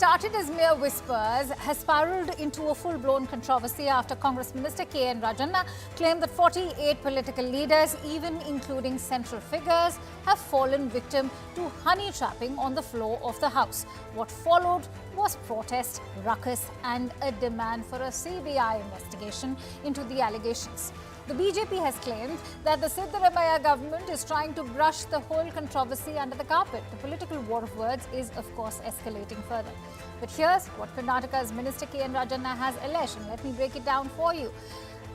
started as mere whispers has spiraled into a full-blown controversy after Congress Minister K.N. Rajanna claimed that 48 political leaders, even including central figures, have fallen victim to honey trapping on the floor of the House. What followed was protest, ruckus and a demand for a CBI investigation into the allegations. The BJP has claimed that the Siddaramaiah government is trying to brush the whole controversy under the carpet. The political war of words is, of course, escalating further. But here's what Karnataka's Minister K.N. Rajanna has alleged, and let me break it down for you.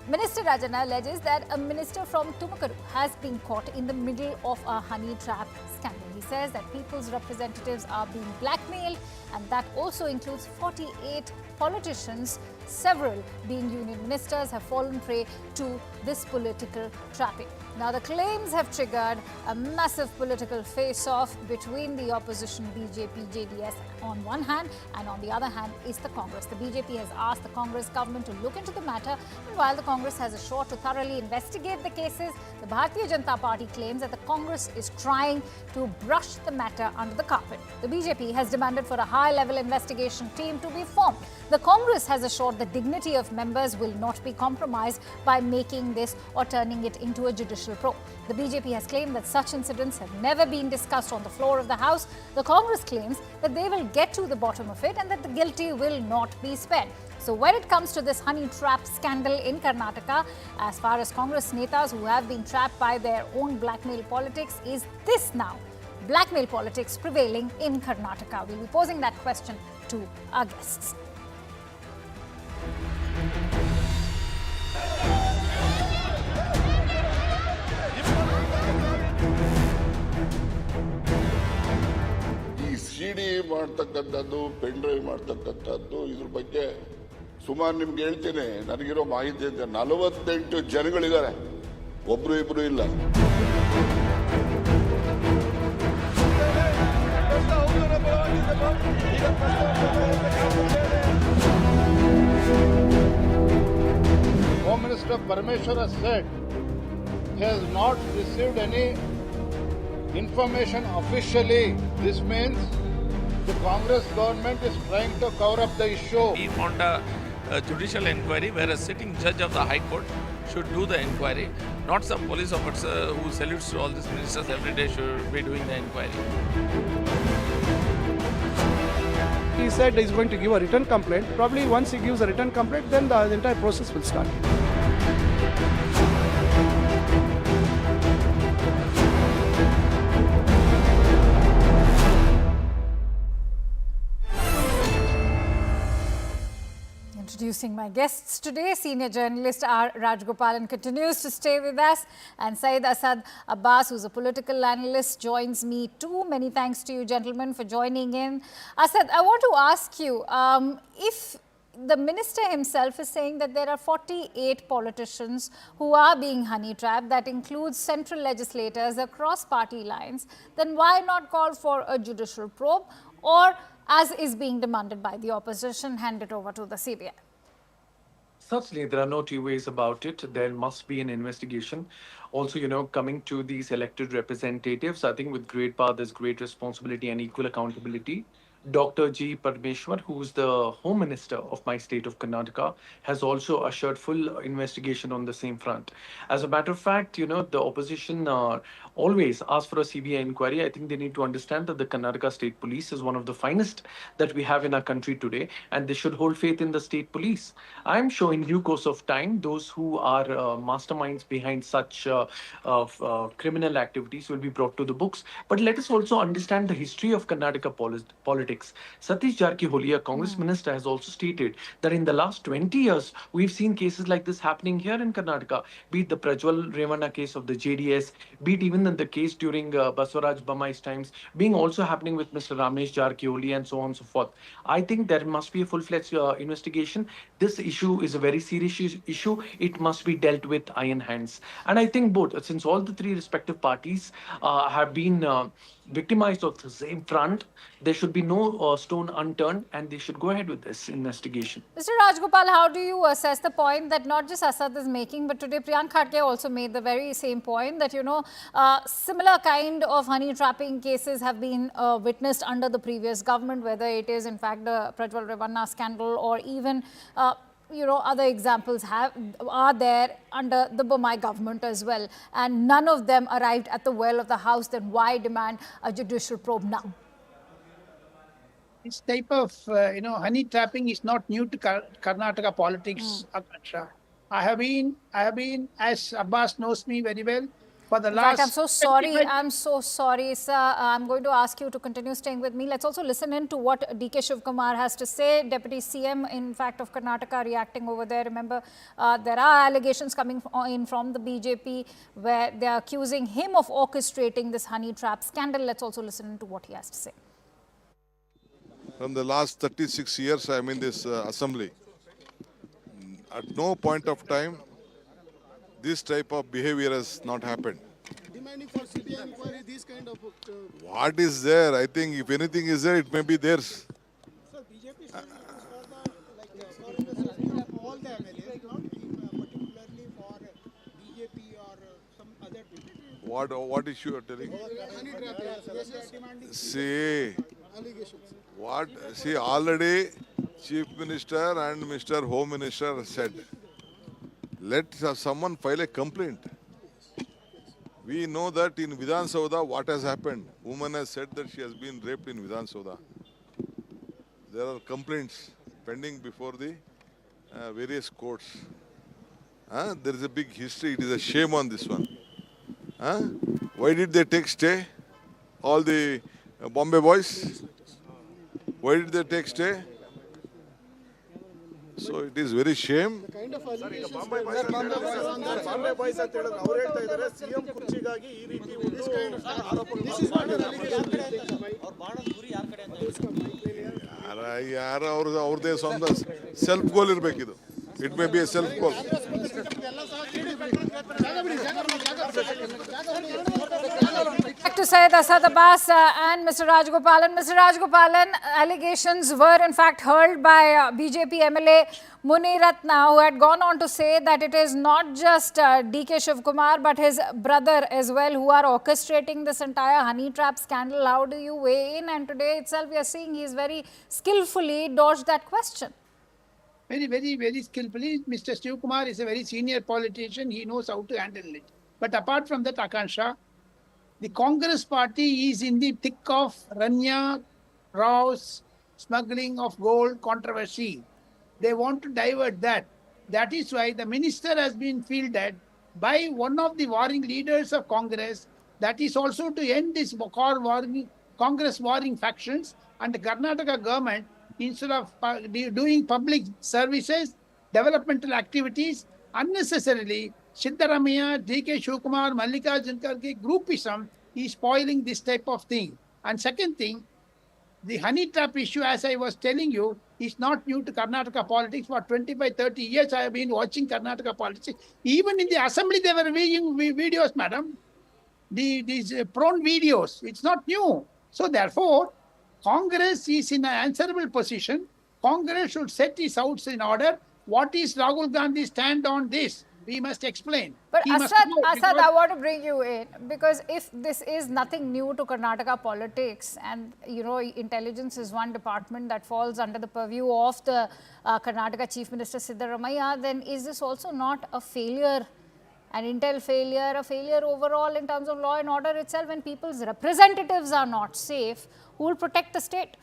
Minister Rajanna alleges that a minister from Tumakuru has been caught in the middle of a honey trap scandal. He says that people's representatives are being blackmailed, and that also includes 48 politicians, several being union ministers, have fallen prey to this political trapping. Now, the claims have triggered a massive political face-off between the opposition BJP JDS on one hand, and on the other hand is the Congress. The BJP has asked the Congress government to look into the matter, and while the Congress has assured to thoroughly investigate the cases, the Bharatiya Janata Party claims that the Congress is trying to brush the matter under the carpet. The BJP has demanded for a high-level investigation team to be formed. The Congress has assured the dignity of members will not be compromised by making this or turning it into a judicial probe. The BJP has claimed that such incidents have never been discussed on the floor of the House. The Congress claims that they will get to the bottom of it and that the guilty will not be spared. So when it comes to this honey trap scandal in Karnataka, as far as Congress netas who have been trapped by their own blackmail politics, is this now blackmail politics prevailing in Karnataka? We'll be posing that question to our guests. CD ಮಾಡ್ತಕ್ಕಂಥದ್ದು pen drive ಮಾಡ್ತಕ್ಕಂಥದ್ದು ಇದ್ರ ಬಗ್ಗೆ ಸುಮಾರು ನಿಮ್ಗೆ ಹೇಳ್ತೇನೆ. ನನಗಿರೋ ಮಾಹಿತಿ ಅಂತ 48 ಜನಗಳಿದ್ದಾರೆ, ಒಬ್ರು ಇಬ್ರು ಇಲ್ಲ. Home Minister Parameshwar has said he has not received any information officially. This means the Congress government is trying to cover up the issue. We want a judicial inquiry where a sitting judge of the High Court should do the inquiry, not some police officer who salutes to all these ministers every day should be doing the inquiry. He said he's going to give a written complaint. Probably once he gives a written complaint, then the entire process will start. Introducing my guests today, senior journalist R. Rajgopalan continues to stay with us, and Syed Asad Abbas, who's a political analyst, joins me too. Many thanks to you, gentlemen, for joining in. Asad, I want to ask you, if the minister himself is saying that there are 48 politicians who are being honey trapped, that includes central legislators across party lines, then why not call for a judicial probe, or, as is being demanded by the opposition, hand it over to the CBI? Certainly, there are no two ways about it. There must be an investigation. Also, coming to these elected representatives, I think with great power, there's great responsibility and equal accountability. Dr. G. Parameshwar, who's the Home Minister of my state of Karnataka, has also assured full investigation on the same front. As a matter of fact, the opposition always ask for a CBI inquiry. I think they need to understand that the Karnataka State Police is one of the finest that we have in our country today, and they should hold faith in the state police. I'm sure in due course of time, those who are masterminds behind such criminal activities will be brought to the books. But let us also understand the history of Karnataka politics. Satish Jarkiholi, a Congress minister, has also stated that in the last 20 years, we've seen cases like this happening here in Karnataka, be it the Prajwal Revanna case of the JDS, be it even in the case during Basavaraj Bommai's times, being also happening with Mr. Ramesh Jarkiholi and so on and so forth. I think there must be a full-fledged investigation. This issue is a very serious issue. It must be dealt with iron hands. And I think both, since all the three respective parties have been victimized of the same front, there should be no stone unturned, and they should go ahead with this investigation. Mr. Rajgopal, how do you assess the point that not just Asad is making, but today Priyank Khatge also made the very same point that, similar kind of honey trapping cases have been witnessed under the previous government, whether it is in fact the Prajwal Revanna scandal or even other examples are there under the Bommai government as well, and none of them arrived at the well of the House. Then why demand a judicial probe now? This type of honey trapping is not new to Karnataka politics, Akansha. I have been, as Abbas knows me very well, for the last. I'm so sorry, sir. I'm going to ask you to continue staying with me. Let's also listen in to what DK Shivkumar has to say. Deputy CM, in fact, of Karnataka, reacting over there. Remember, there are allegations coming in from the BJP where they are accusing him of orchestrating this honey trap scandal. Let's also listen in to what he has to say. From the last 36 years, I'm in this assembly. At no point of time, this type of behavior has not happened. Demanding for CBI inquiry, these kind of... What is there? I think if anything is there, it may be theirs. Sir, BJP is for all the MLAs, not particularly for BJP or some other people. What issue are telling? Honey trapping. Demanding See, allegations. see, already Chief Minister and Mr. Home Minister said, let someone file a complaint. We know that in Vidhan Sauda what has happened. Woman has said that she has been raped in Vidhan Sauda. There are complaints pending before the various courts. There is a big history. It is a shame on this one. Why did they take stay? All the Bombay boys? Why did they take stay? So it is very shame. The kind of allegations Bombay boys ಅಂತ ಹೇಳಿದ್ರು ಅವರು ಹೇಳ್ತಾ ಇದ್ದಾರೆ CM ಕುರ್ಚಿಗಾಗಿ ಈ ರೀತಿ ಒಂದು ಆರೋಪ this is not an allegation ಅವ್ರ ಬಾಣದ ಗುರಿ ಯಾರ ಕಡೆ ಅಂತ ಯಾರ ಅವ್ರದೇ ಸ್ವಂತ ಸೆಲ್ಫ್ ಗೋಲ್ ಇರಬೇಕಿದು. It may be a self goal. Back to Syed Asad Abbas and Mr. Rajgopalan. Mr. Rajgopalan, allegations were in fact hurled by BJP MLA Muniratna, who had gone on to say that it is not just DK Shivkumar but his brother as well who are orchestrating this entire honey trap scandal. How do you weigh in? And today itself we are seeing he is very skillfully dodged that question. Very skillfully. Mr. Shivkumar is a very senior politician. He knows how to handle it. But apart from that, Akansha, the Congress party is in the thick of Rania Rao's smuggling of gold controversy. They want to divert that. That is why the minister has been fielded by one of the warring leaders of Congress. That is also to end this Congress warring factions, and the Karnataka government, instead of doing public services, developmental activities, unnecessarily, Siddaramaiah, DK Shivkumar, Mallikarjun Kharge groupism is spoiling this type of thing. And second thing, the honey trap issue, as I was telling you, is not new to Karnataka politics. For 25-30 years, I have been watching Karnataka politics. Even in the assembly, they were viewing videos, madam. These prawn videos. It's not new. So therefore, Congress is in an answerable position. Congress should set its house in order. What is Rahul Gandhi's stand on this? We must explain. But Asad, I want to bring you in, because if this is nothing new to Karnataka politics, and intelligence is one department that falls under the purview of the Karnataka Chief Minister Siddaramaiah, then is this also not a failure, an intel failure, a failure overall in terms of law and order itself? When people's representatives are not safe, who will protect the state?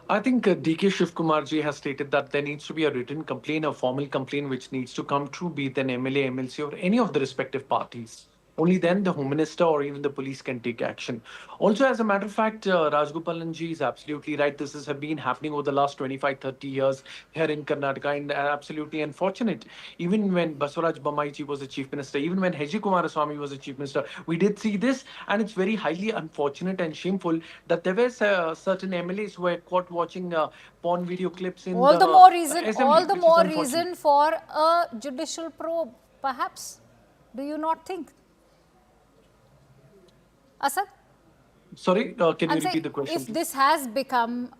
I think DK Shivkumar ji has stated that there needs to be a written complaint, a formal complaint which needs to come through, be it an MLA, MLC or any of the respective parties. Only then the Home Minister or even the police can take action. Also, as a matter of fact, Rajgopalan ji is absolutely right. This has been happening over the last 25-30 years here in Karnataka, and absolutely unfortunate. Even when Basavaraj Bommai ji was the Chief Minister, even when H.D. Kumaraswamy was the Chief Minister, we did see this, and it's very highly unfortunate and shameful that there were certain MLAs who were caught watching porn video clips in all the more reason for a judicial probe, perhaps. Do you not think? Asad? Sorry, can you I'm repeat saying the question, if please? this has become,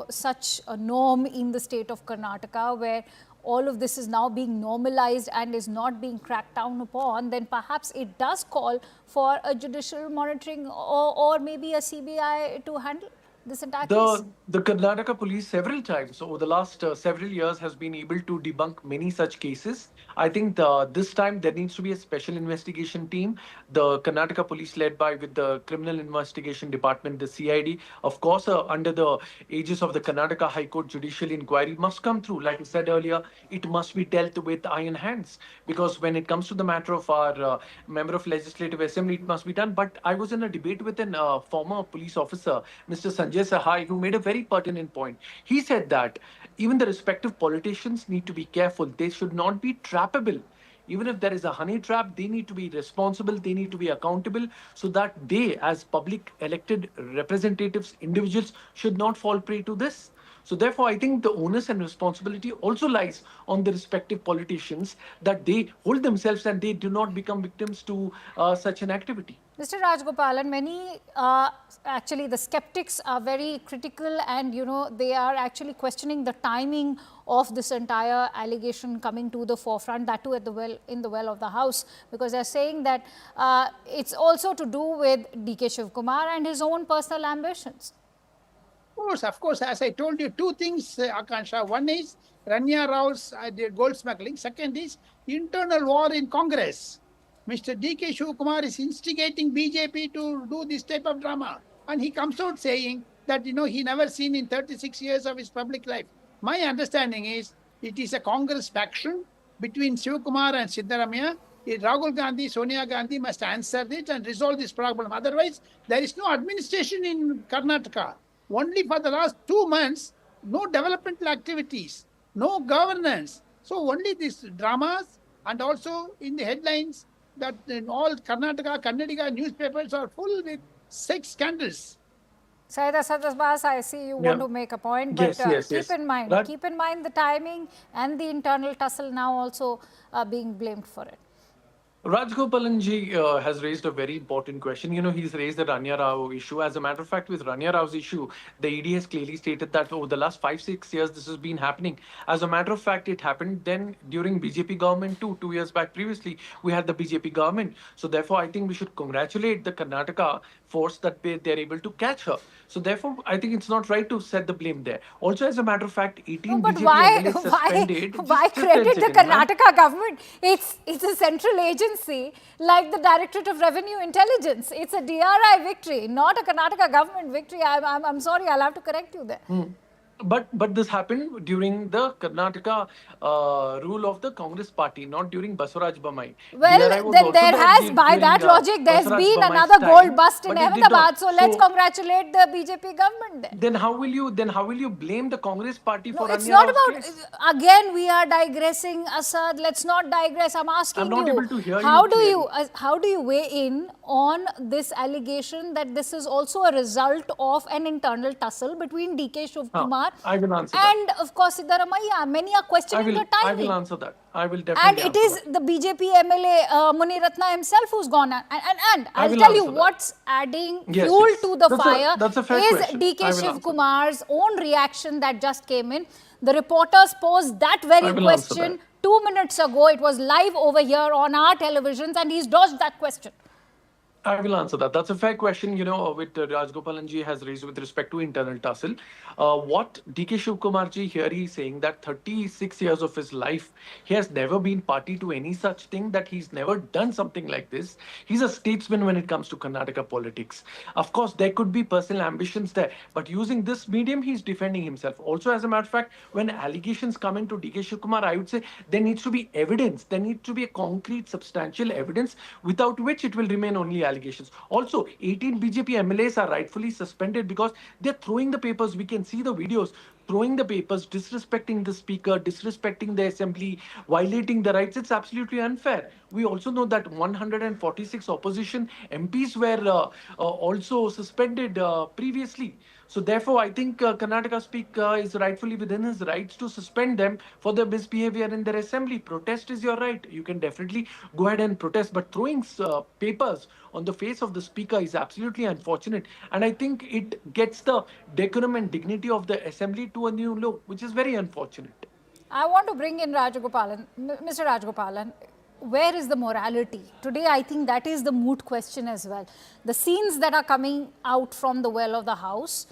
such a norm in the state of Karnataka where all of this is now being normalized and is not being cracked down upon, then perhaps it does call for a judicial monitoring or maybe a CBI to handle this entire case. The Karnataka police several times over the last several years has been able to debunk many such cases. I think this time there needs to be a special investigation team. The Karnataka police led by with the Criminal Investigation Department, the CID, of course, under the aegis of the Karnataka High Court Judicial Inquiry must come through. Like I said earlier, it must be dealt with iron hands because when it comes to the matter of our member of Legislative Assembly, it must be done. But I was in a debate with an former police officer, Mr. Sanjay Sahai, who made a very pertinent point. He said that even the respective politicians need to be careful. They should not be trappable. Even if there is a honey trap, they need to be responsible, they need to be accountable so that they, as public elected representatives, individuals, should not fall prey to this. So therefore, I think the onus and responsibility also lies on the respective politicians that they hold themselves and they do not become victims to such an activity. Mr. Rajgopalan, many actually the skeptics are very critical and they are actually questioning the timing of this entire allegation coming to the forefront, that too at in the well of the house, because they're saying that it's also to do with DK Shivkumar and his own personal ambitions. Of course, as I told you, two things, Akansha. One is Rania Rao's gold smuggling. Second is internal war in Congress. Mr. DK Shivkumar is instigating BJP to do this type of drama. And he comes out saying that, he never seen in 36 years of his public life. My understanding is it is a Congress faction between Shivkumar and Siddaramaiah. Rahul Gandhi, Sonia Gandhi must answer it and resolve this problem. Otherwise, there is no administration in Karnataka. Only for the last 2 months, no developmental activities, no governance. So only these dramas, and also in the headlines that in all Kannadiga newspapers are full with sex scandals. Syed Asad Abbas, I see you want to make a point, but keep in mind the timing and the internal tussle now also being blamed for it. Rajgopalanji has raised a very important question. He's raised the Rania Rao issue. As a matter of fact, with Rania Rao's issue, the ED has clearly stated that over the last 5-6 years, this has been happening. As a matter of fact, it happened then during BJP government too. 2 years back previously, we had the BJP government. So therefore, I think we should congratulate the Karnataka force that they're able to catch her. So therefore, I think it's not right to set the blame there. Also, as a matter of fact, 18 BJP MLAs suspended. Why credit the Karnataka government? It's a central agency like the Directorate of Revenue Intelligence. It's a DRI victory, not a Karnataka government victory. I'm sorry, I'll have to correct you there. But this happened during the Karnataka rule of the Congress party, not during Basuraj Bommai. Well, then there has, by that logic, there's been another gold bust in Ahmedabad. So let's congratulate the BJP government there. Then how will you blame the Congress party for? No, it's not about. Again, we are digressing, Asad. Let's not digress. I'm asking you. I'm not able to hear you. How do you weigh in on this allegation that this is also a result of an internal tussle between DK Shivkumar I will answer and that. of course Siddaramaiah? Many are questioning the timing. I will answer that. I will definitely And it is that. the BJP MLA Muniratna himself who's gone on. And I'll tell you what's adding fuel to the fire is DK Shivkumar's own reaction that just came in. The reporters posed that very question 2 minutes ago. It was live over here on our televisions and he's dodged that question. I will answer that. That's a fair question, with Rajgopalanji has raised with respect to internal tussle. What DK Shivkumarji here he's saying that 36 years of his life, he has never been party to any such thing, that he's never done something like this. He's a statesman when it comes to Karnataka politics. Of course, there could be personal ambitions there, but using this medium, he's defending himself. Also, as a matter of fact, when allegations come into DK Shivkumar, I would say there needs to be evidence. There needs to be a concrete, substantial evidence without which it will remain only allegations. Also, 18 BJP MLAs are rightfully suspended because they're throwing the papers. We can see the videos, throwing the papers, disrespecting the speaker, disrespecting the assembly, violating the rights. It's absolutely unfair. We also know that 146 opposition MPs were also suspended previously. So therefore, I think Karnataka Speaker is rightfully within his rights to suspend them for their misbehavior in their assembly. Protest is your right. You can definitely go ahead and protest, but throwing papers on the face of the speaker is absolutely unfortunate. And I think it gets the decorum and dignity of the assembly to a new low, which is very unfortunate. I want to bring in Rajagopalan. Mr. Rajagopalan, where is the morality? Today, I think that is the moot question as well. The scenes that are coming out from the well of the House,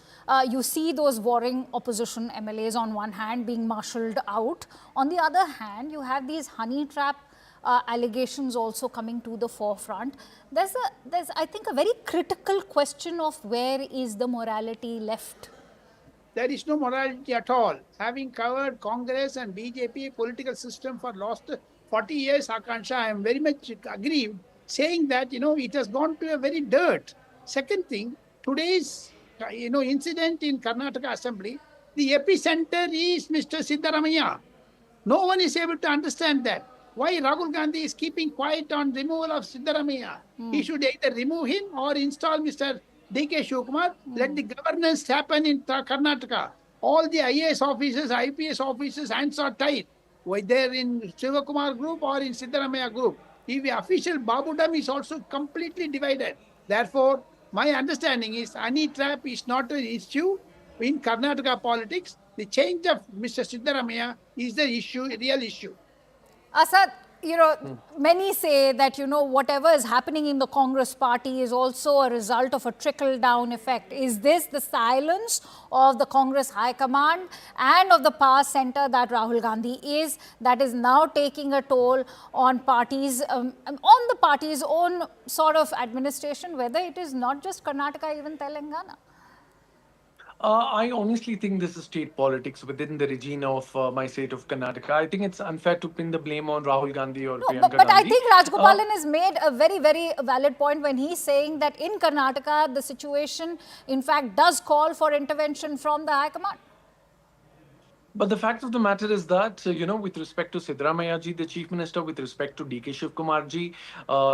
you see those warring opposition MLAs on one hand being marshalled out. On the other hand, you have these honey trap allegations also coming to the forefront. There's, I think, a very critical question of where is the morality left? There is no morality at all. Having covered Congress and BJP political system for last 40 years, Akansha, I am very much aggrieved, saying that, it has gone to a very dirt. Second thing, today's, incident in Karnataka Assembly, the epicenter is Mr. Siddaramaiah. No one is able to understand that. Why Rahul Gandhi is keeping quiet on removal of Siddaramaiah? He should either remove him or install Mr. D.K. Shivakumar. Let the governance happen in Karnataka. All the IAS officers, IPS officers, hands are tied, whether in Shivakumar group or in Siddaramaiah group. The official Babudam is also completely divided. Therefore, my understanding is honey trap is not an issue in Karnataka politics. The change of Mr. Siddaramaiah is the issue, a real issue. Asad, many say that, whatever is happening in the Congress party is also a result of a trickle-down effect. Is this the silence of the Congress High Command and of the power center that Rahul Gandhi is, that is now taking a toll on parties, on the party's own sort of administration, whether it is not just Karnataka, even Telangana? I honestly think this is state politics within the region of my state of Karnataka. I think it's unfair to pin the blame on Rahul Gandhi or Priyanka but I Gandhi. think Rajgopalan has made a very, very valid point when he's saying that in Karnataka, the situation, in fact, does call for intervention from the High Command. But the fact of the matter is that, with respect to Siddaramaiah ji, the Chief Minister, with respect to D.K. Shivkumar ji,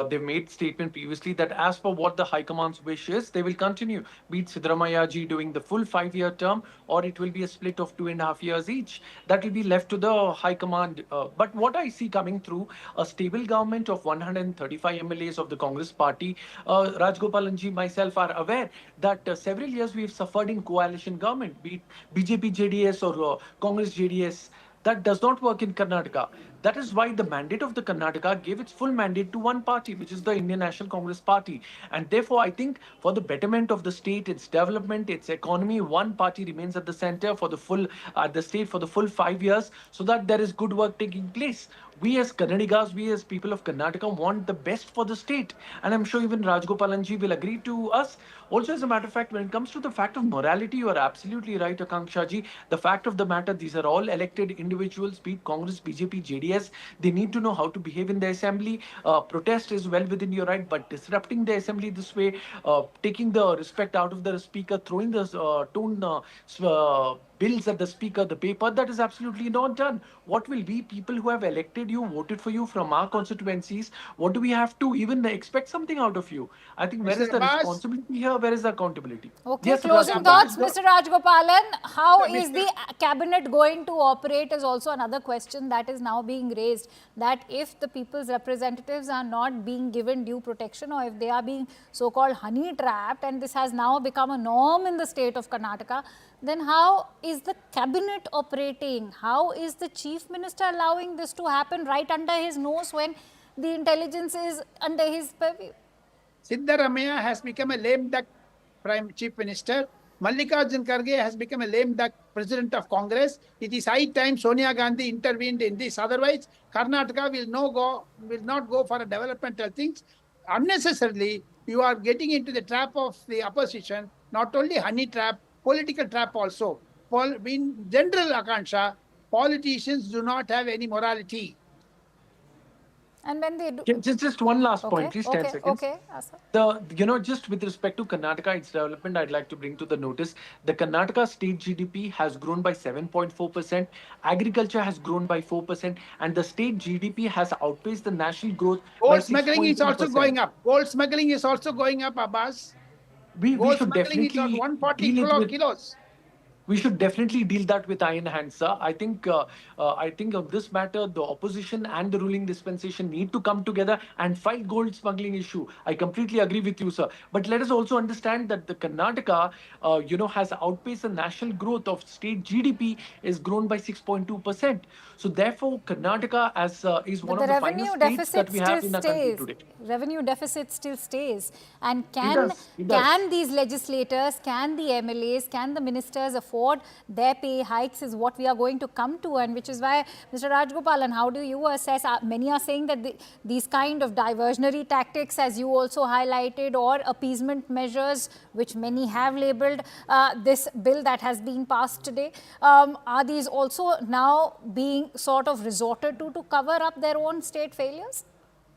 they've made statement previously that as per what the High Command's wish is, they will continue. Be it Siddaramaiah ji doing the full 5-year term, or it will be a split of 2.5 years each. That will be left to the High Command. But what I see coming through, a stable government of 135 MLAs of the Congress party, Rajgopalan ji, myself are aware that several years we've suffered in coalition government, be it BJP JDS or Congress JDS. That does not work in Karnataka. That is why the mandate of the Karnataka gave its full mandate to one party, which is the Indian National Congress Party. And therefore, I think for the betterment of the state, its development, its economy, one party remains at the center for the full, the state for the full 5 years, so that there is good work taking place. We as Kannadigas, we as people of Karnataka want the best for the state. And I'm sure even Rajgopalanji will agree to us. Also, as a matter of fact, when it comes to the fact of morality, you are absolutely right, Akanksha ji. The fact of the matter, these are all elected individuals, be it Congress, BJP, JDS. They need to know how to behave in the assembly. Protest is well within your right, but disrupting the assembly this way, taking the respect out of the speaker, throwing the bills at the speaker, the paper, that is absolutely not done. What will we, people who have elected you, voted for you from our constituencies, what do we have to even expect something out of you? I think where is the responsibility here? Where is the accountability? Okay, Yes, closing thoughts, Mr. Rajgopalan. How is the cabinet going to operate is also another question that is now being raised. That if the people's representatives are not being given due protection, or if they are being so-called honey trapped, and this has now become a norm in the state of Karnataka, then how is the cabinet operating? How is the chief minister allowing this to happen right under his nose when the intelligence is under his purview? Siddaramaiah has become a lame duck prime chief minister. Mallikarjun Kharge has become a lame duck president of Congress. It is high time Sonia Gandhi intervened in this. Otherwise, Karnataka will not go for a developmental things. Unnecessarily, you are getting into the trap of the opposition, not only honey trap, political trap also. In general, Akansha, politicians do not have any morality. And when they do... Just one last point, please, 10 seconds. Okay, Asa. Just with respect to Karnataka, its development, I'd like to bring to the notice, the Karnataka state GDP has grown by 7.4%, agriculture has grown by 4%, and the state GDP has outpaced the national growth. Gold smuggling is also going up. Gold smuggling is also going up, Abbas. we Gold should smuggling is on definitely 140 deal it with. kilos. We should definitely deal that with iron hands, sir. I think on this matter, the opposition and the ruling dispensation need to come together and fight gold smuggling issue. I completely agree with you, sir. But let us also understand that the Karnataka, has outpaced the national growth of state GDP is grown by 6.2%. So therefore, Karnataka is one But of the the finest revenue states that deficit we still have in our country stays. today. Revenue deficit still stays. And It does. can these legislators, can the MLAs, can the ministers afford their pay hikes is what we are going to come to, and which is why, Mr. Rajgopalan, how do you assess? Many are saying that these kind of diversionary tactics, as you also highlighted, or appeasement measures, which many have labelled this bill that has been passed today, are these also now being sort of resorted to cover up their own state failures?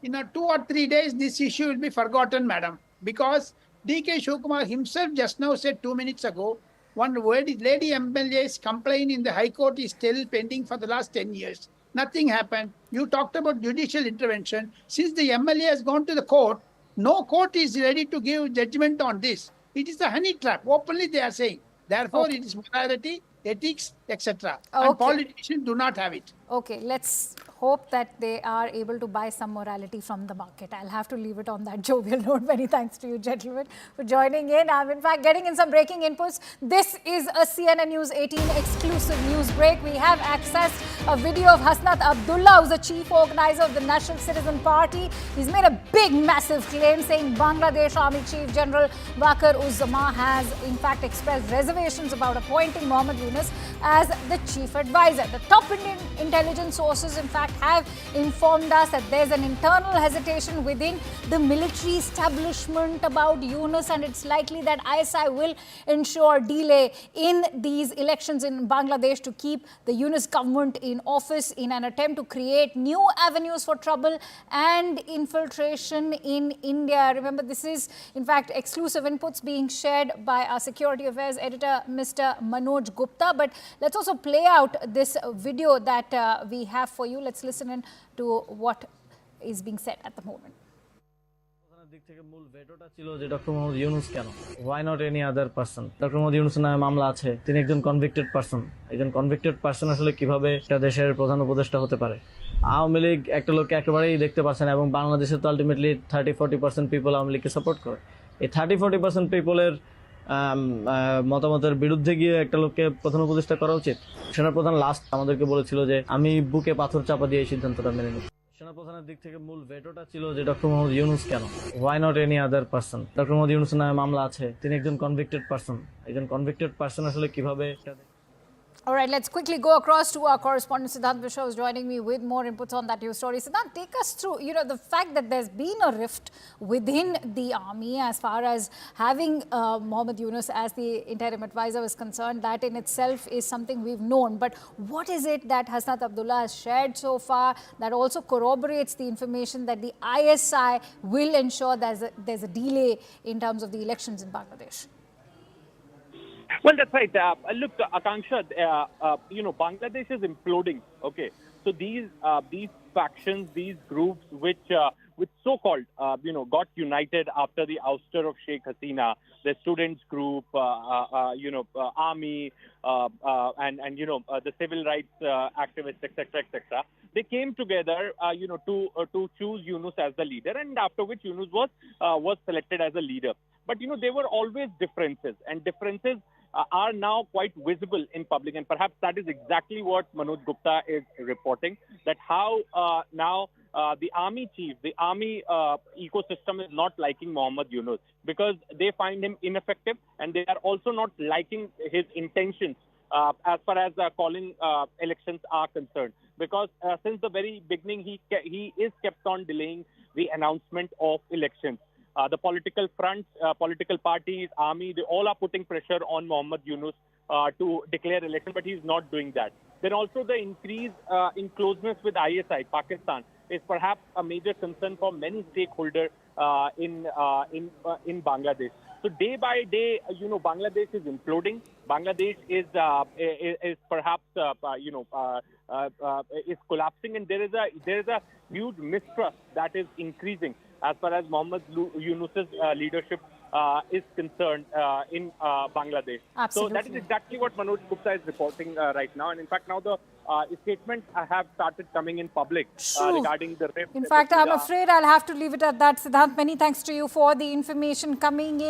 In 2 or 3 days, this issue will be forgotten, madam, because D.K. Shivakumar himself just now said 2 minutes ago, one lady MLA's complaint in the High Court is still pending for the last 10 years. Nothing happened. You talked about judicial intervention. Since the MLA has gone to the court, no court is ready to give judgment on this. It is a honey trap. Openly they are saying. Therefore, It is morality, ethics, etc. And politicians do not have it. Okay, let's hope that they are able to buy some morality from the market. I'll have to leave it on that jovial note. Many thanks to you, gentlemen, for joining in. I'm in fact getting in some breaking inputs. This is a CNN News 18 exclusive news break. We have accessed a video of Hasnat Abdullah, who's the chief organizer of the National Citizen Party. He's made a big, massive claim saying Bangladesh Army Chief General Wakar Uzzama has in fact expressed reservations about appointing Mohammed Yunus as the chief advisor. The top Indian intelligence sources, in fact, have informed us that there's an internal hesitation within the military establishment about Yunus, and it's likely that ISI will ensure delay in these elections in Bangladesh to keep the Yunus government in office in an attempt to create new avenues for trouble and infiltration in India. Remember, this is, in fact, exclusive inputs being shared by our security affairs editor, Mr. Manoj Gupta. But let's also play out this video that we have for you. Let's listen in to what is being said at the moment. Doctor Mohammad Yunus কেন why not any other person doctor Mohammad Yunus নামে মামলা আছে তিনি একজন convicted person আসলে কিভাবে একটা দেশের প্রধান উপদেষ্টা হতে পারে আওয়ামী লীগ একটা লোককে একেবারেই দেখতে পাচ্ছেন এবং বাংলাদেশে তো আলটিমেটলি 30-40% পিপল আওয়ামী লীগকে সাপোর্ট করে এই 30-40% পিপলের মতামতের বিরুদ্ধে গিয়ে একটা লোককে প্রধান উপদেষ্টা করা উচিত সেনাপ্রধান লাস্ট আমাদেরকে বলেছিল যে আমি বুকে পাথর চাপা দিয়ে এই সিদ্ধান্তটা মেনে নিই সেনাপ্রধানের দিক থেকে মূল ভেটোটা ছিল যে ডক্টর মোহাম্মদ ইউনুস কেন why not any other person doctor Mohammad Yunus নামে মামলা আছে তিনি একজন কনভিক্টেড পারসন আসলে কিভাবে All right, let's quickly go across to our correspondent Siddhant Mishra, who's joining me with more inputs on that news story. Siddhant, take us through, the fact that there's been a rift within the army as far as having Mohammed Yunus as the interim advisor is concerned. That in itself is something we've known. But what is it that Hasnat Abdullah has shared so far that also corroborates the information that the ISI will ensure there's a delay in terms of the elections in Bangladesh? Well, that's right. Look, Akanksha, Bangladesh is imploding. Okay, so these factions, these groups, which so-called, got united after the ouster of Sheikh Hasina, the students group, army, and the civil rights activists, etc., etc. They came together, to choose Yunus as the leader, and after which Yunus was selected as a leader. But there were always differences, and differences are now quite visible in public, and perhaps that is exactly what Manoj Gupta is reporting, that how now the army chief, the army ecosystem is not liking Mohammed Yunus because they find him ineffective, and they are also not liking his intentions as far as calling elections are concerned, because since the very beginning he is kept on delaying the announcement of elections. The political fronts, political parties, army, they all are putting pressure on Mohammed Yunus to declare election, but he's not doing that. Then also the increase in closeness with ISI, Pakistan, is perhaps a major concern for many stakeholders in Bangladesh. So day by day, Bangladesh is imploding. Bangladesh is perhaps is collapsing, and there is a huge mistrust that is increasing as far as Mohammed Yunus's leadership is concerned in Bangladesh. So that is Absolutely. exactly what Manoj Gupta is reporting right now. And in fact, now the statements have started coming in public True. regarding the rift. In fact, I'm afraid I'll have to leave it at that. Siddhant, many thanks to you for the information coming in.